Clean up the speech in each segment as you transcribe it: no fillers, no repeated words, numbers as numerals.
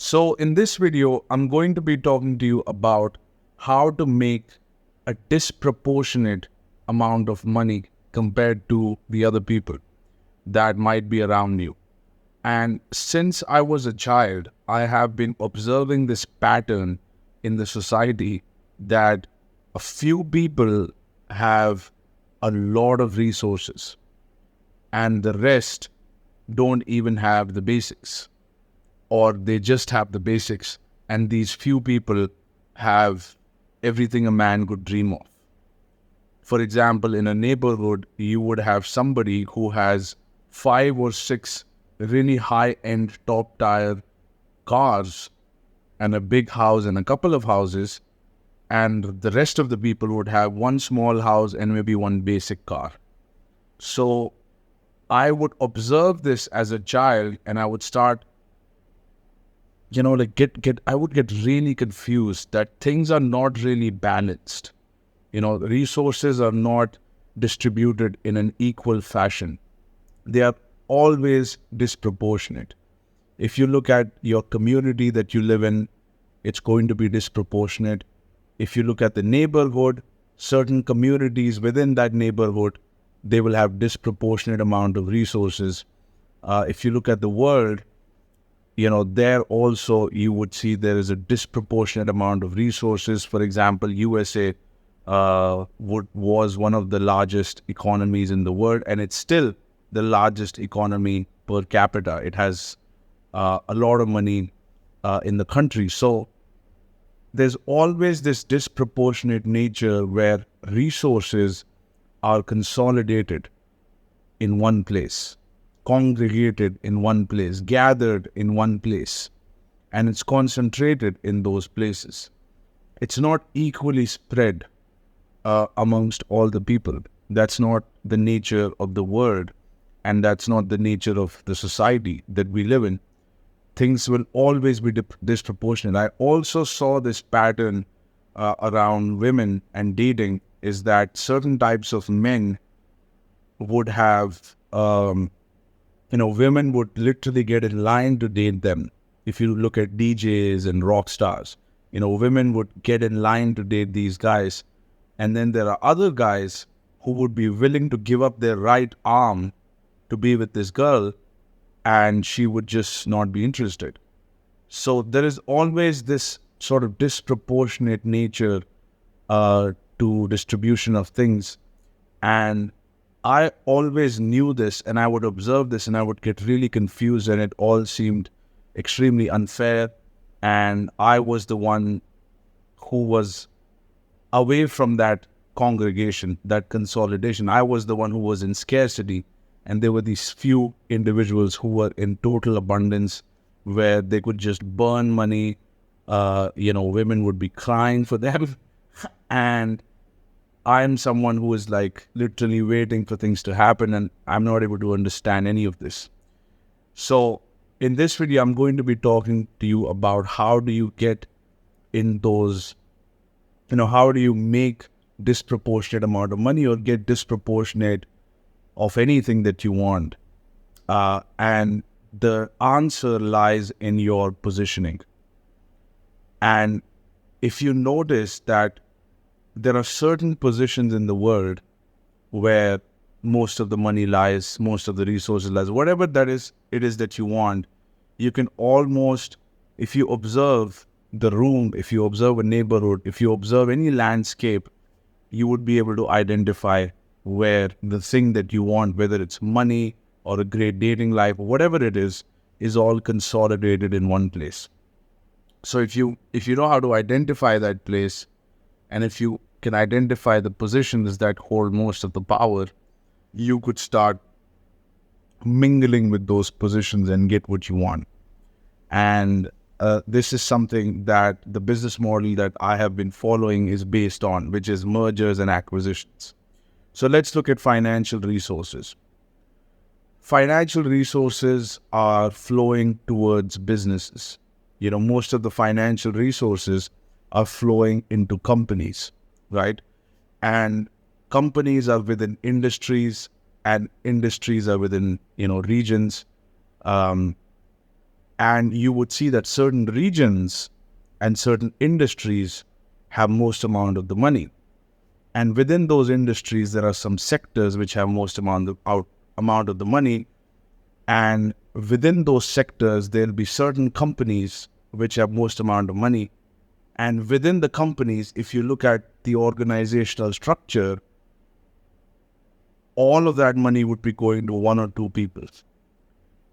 So in this video, I'm going to be talking to you about how to make a disproportionate amount of money compared to the other people that might be around you. And since I was a child, I have been observing this pattern in the society that a few people have a lot of resources and the rest don't even have the basics, or they just have the basics, and these few people have everything a man could dream of. For example, in a neighborhood, you would have somebody who has 5 or 6 really high-end top-tier cars and a big house and a couple of houses, and the rest of the people would have one small house and maybe one basic car. So I would observe this as a child, and I would start I would get really confused that things are not really balanced. Resources are not distributed in an equal fashion. They are always disproportionate. If you look at your community that you live in, it's going to be disproportionate. If you look at the neighborhood, certain communities within that neighborhood, they will have disproportionate amount of resources. If you look at the world, there also you would see there is a disproportionate amount of resources. For example, USA was one of the largest economies in the world, and it's still the largest economy per capita. It has a lot of money in the country. So there's always this disproportionate nature where resources are consolidated in one place, congregated in one place, gathered in one place, and it's concentrated in those places. It's not equally spread amongst all the people. That's not the nature of the world, and that's not the nature of the society that we live in. Things will always be disproportionate. I also saw this pattern around women and dating, is that certain types of men would have women would literally get in line to date them. If you look at DJs and rock stars, women would get in line to date these guys. And then there are other guys who would be willing to give up their right arm to be with this girl, and she would just not be interested. So there is always this sort of disproportionate nature to distribution of things. And I always knew this, and I would observe this, and I would get really confused, and it all seemed extremely unfair. And I was the one who was away from that congregation, that consolidation. I was the one who was in scarcity, and there were these few individuals who were in total abundance, where they could just burn money. Women would be crying for them. And I'm someone who is like literally waiting for things to happen, and I'm not able to understand any of this. So in this video, I'm going to be talking to you about how do you get in those, how do you make disproportionate amount of money or get disproportionate of anything that you want. And the answer lies in your positioning. And if you notice that there are certain positions in the world where most of the money lies, most of the resources lies, whatever that is, it is that you want, you can almost, if you observe the room, if you observe a neighborhood, if you observe any landscape, you would be able to identify where the thing that you want, whether it's money or a great dating life, whatever it is all consolidated in one place. So if you know how to identify that place, and if you can identify the positions that hold most of the power, you could start mingling with those positions and get what you want. And this is something that the business model that I have been following is based on, which is mergers and acquisitions. So let's look at financial resources. Financial resources are flowing towards businesses. Most of the financial resources are flowing into companies, right? And companies are within industries, and industries are within, regions. And you would see that certain regions and certain industries have most amount of the money. And within those industries, there are some sectors which have most amount of the money. And within those sectors, there'll be certain companies which have most amount of money. And within the companies, if you look at the organizational structure, all of that money would be going to one or two people.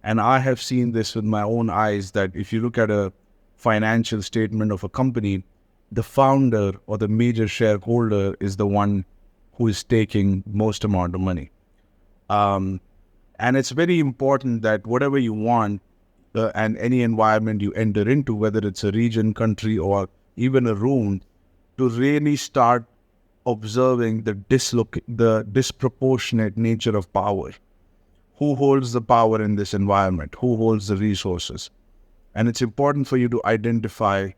And I have seen this with my own eyes, that if you look at a financial statement of a company, the founder or the major shareholder is the one who is taking most amount of money. And it's very important that whatever you want and any environment you enter into, whether it's a region, country, or even a room, to really start observing the disproportionate nature of power. Who holds the power in this environment? Who holds the resources? And it's important for you to identify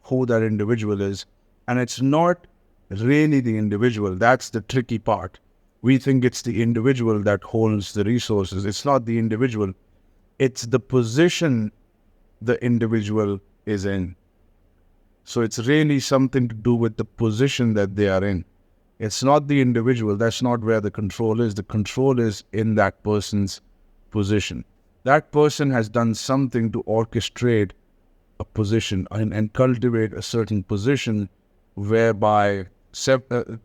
who that individual is. And it's not really the individual. That's the tricky part. We think it's the individual that holds the resources. It's not the individual. It's the position the individual is in. So it's really something to do with the position that they are in. It's not the individual. That's not where the control is. The control is in that person's position. That person has done something to orchestrate a position and cultivate a certain position whereby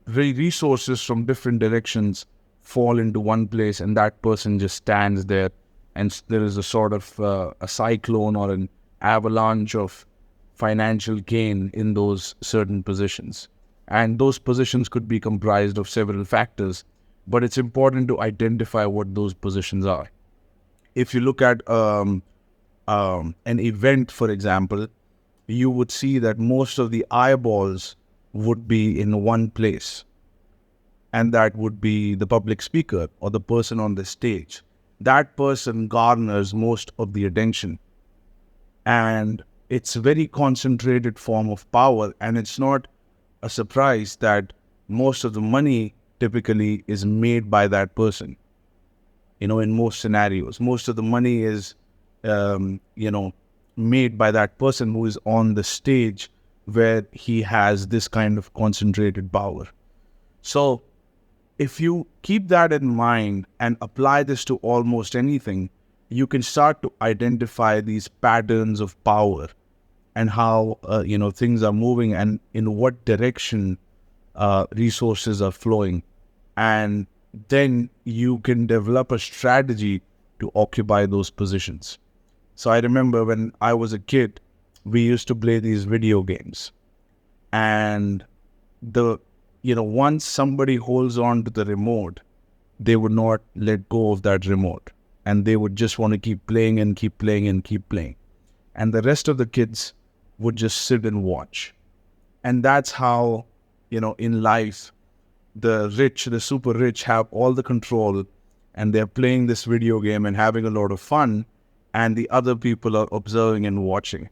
resources from different directions fall into one place, and that person just stands there, and there is a sort of a cyclone or an avalanche of financial gain in those certain positions. And those positions could be comprised of several factors, but it's important to identify what those positions are. If you look at an event, for example, you would see that most of the eyeballs would be in one place, and that would be the public speaker or the person on the stage. That person garners most of the attention, and it's a very concentrated form of power, and it's not a surprise that most of the money typically is made by that person. In most scenarios, most of the money is, made by that person who is on the stage where he has this kind of concentrated power. So if you keep that in mind and apply this to almost anything, you can start to identify these patterns of power and how, things are moving and in what direction resources are flowing. And then you can develop a strategy to occupy those positions. So I remember when I was a kid, we used to play these video games. And once somebody holds on to the remote, they would not let go of that remote. And they would just want to keep playing and keep playing and keep playing. And the rest of the kids would just sit and watch. And that's how, in life, the rich, the super rich have all the control, and they're playing this video game and having a lot of fun, and the other people are observing and watching.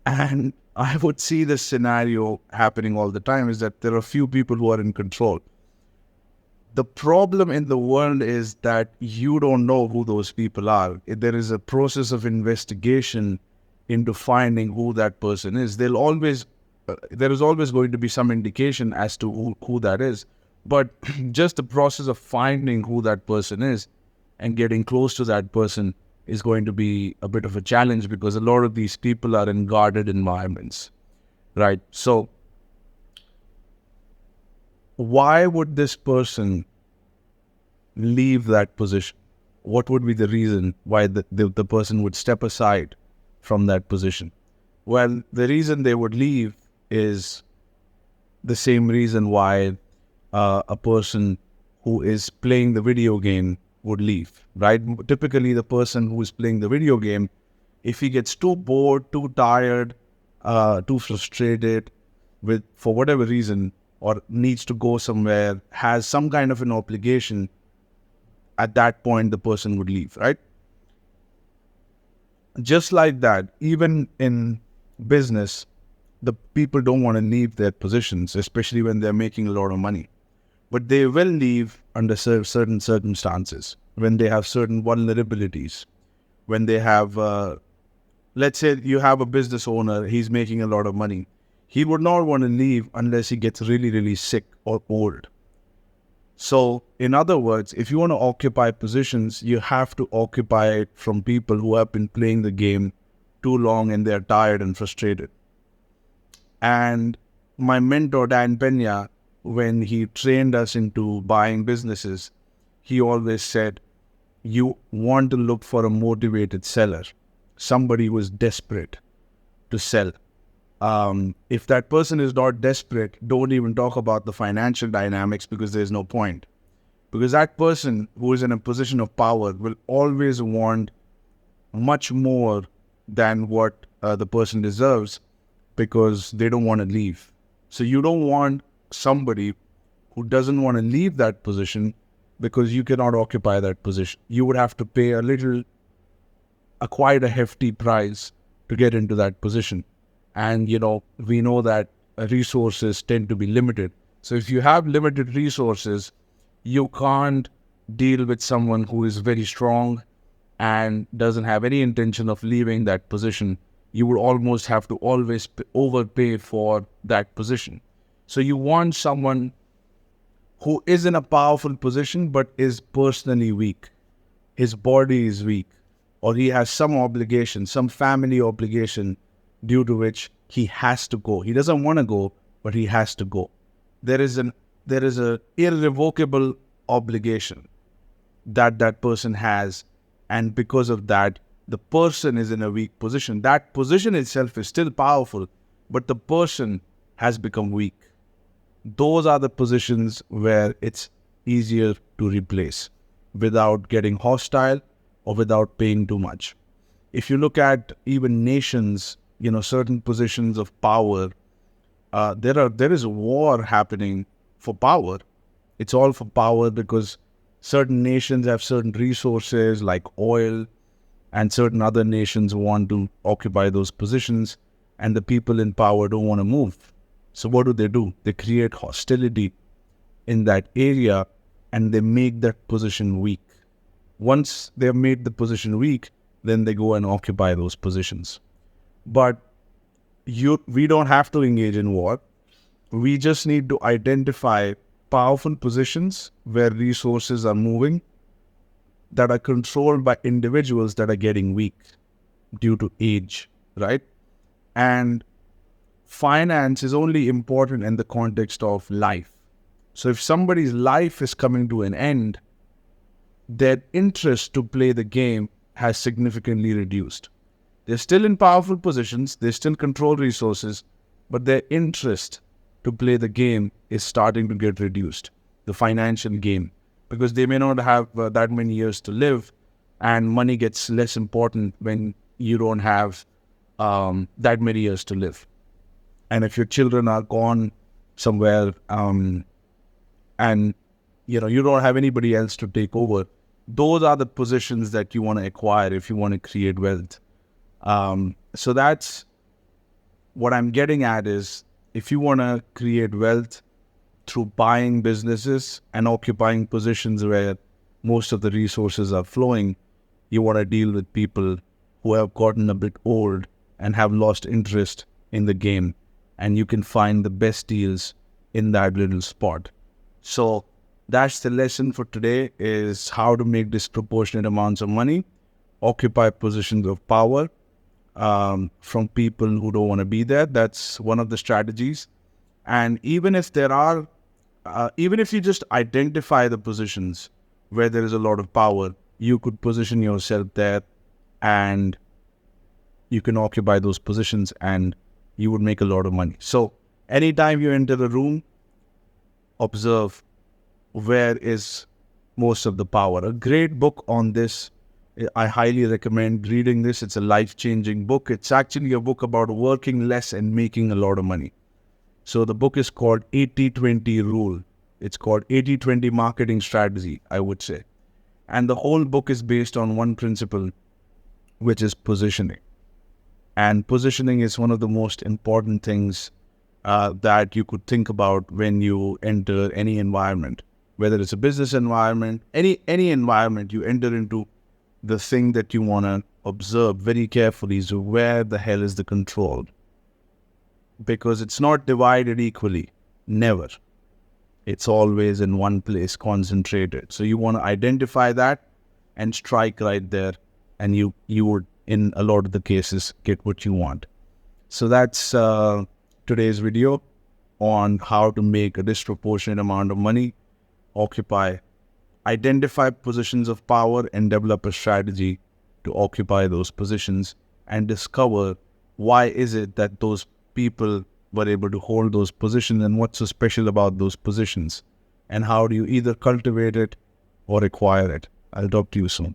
And I would see this scenario happening all the time, is that there are few people who are in control. The problem in the world is that you don't know who those people are. There is a process of investigation into finding who that person is. There is always going to be some indication as to who that is. But just the process of finding who that person is and getting close to that person is going to be a bit of a challenge, because a lot of these people are in guarded environments, right? So why would this person leave that position? What would be the reason why the person would step aside from that position? Well, the reason they would leave is the same reason why a person who is playing the video game would leave, right? Typically, the person who is playing the video game, if he gets too bored, too tired, too frustrated for whatever reason, or needs to go somewhere, has some kind of an obligation, at that point, the person would leave, right? Just like that, even in business, the people don't want to leave their positions, especially when they're making a lot of money. But they will leave under certain circumstances, when they have certain vulnerabilities, when they have let's say you have a business owner, he's making a lot of money. He would not want to leave unless he gets really, really sick or old. So, in other words, if you want to occupy positions, you have to occupy it from people who have been playing the game too long and they're tired and frustrated. And my mentor, Dan Pena, when he trained us into buying businesses, he always said, you want to look for a motivated seller, somebody who is desperate to sell. If that person is not desperate, don't even talk about the financial dynamics, because there's no point. Because that person who is in a position of power will always want much more than what the person deserves, because they don't want to leave. So you don't want somebody who doesn't want to leave that position, because you cannot occupy that position. You would have to pay quite a hefty price to get into that position. And, we know that resources tend to be limited. So if you have limited resources, you can't deal with someone who is very strong and doesn't have any intention of leaving that position. You would almost have to always overpay for that position. So you want someone who is in a powerful position but is personally weak. His body is weak, or he has some obligation, some family obligation, due to which he has to go. He doesn't want to go, but he has to go. There is an irrevocable obligation that person has, and because of that, the person is in a weak position. That position itself is still powerful, but the person has become weak. Those are the positions where it's easier to replace without getting hostile or without paying too much. If you look at even nations, certain positions of power, there is a war happening for power. It's all for power because certain nations have certain resources like oil, and certain other nations want to occupy those positions, and the people in power don't want to move. So what do? They create hostility in that area, and they make that position weak. Once they have made the position weak, then they go and occupy those positions. But we don't have to engage in war. We just need to identify powerful positions where resources are moving, that are controlled by individuals that are getting weak due to age, right? And finance is only important in the context of life. So if somebody's life is coming to an end, their interest to play the game has significantly reduced. They're still in powerful positions, they still control resources, but their interest to play the game is starting to get reduced, the financial game, because they may not have that many years to live, and money gets less important when you don't have that many years to live. And if your children are gone somewhere, and you don't have anybody else to take over, those are the positions that you want to acquire if you want to create wealth. So that's what I'm getting at is, if you want to create wealth through buying businesses and occupying positions where most of the resources are flowing, you want to deal with people who have gotten a bit old and have lost interest in the game, and you can find the best deals in that little spot. So that's the lesson for today, is how to make disproportionate amounts of money, occupy positions of power from people who don't want to be there. That's one of the strategies. And even if you just identify the positions where there is a lot of power, you could position yourself there and you can occupy those positions and you would make a lot of money. So anytime you enter the room, observe where is most of the power. A great book on this, I highly recommend reading this. It's a life-changing book. It's actually a book about working less and making a lot of money. So the book is called 80-20 Rule. It's called 80-20 Marketing Strategy, I would say. And the whole book is based on one principle, which is positioning. And positioning is one of the most important things that you could think about when you enter any environment, whether it's a business environment, any environment you enter into. The thing that you want to observe very carefully is where the hell is the control, because it's not divided equally. Never. It's always in one place, concentrated. So you want to identify that and strike right there, and you would, in a lot of the cases, get what you want. So that's today's video on how to make a disproportionate amount of money, identify positions of power, and develop a strategy to occupy those positions, and discover why is it that those people were able to hold those positions and what's so special about those positions, and how do you either cultivate it or acquire it. I'll talk to you soon.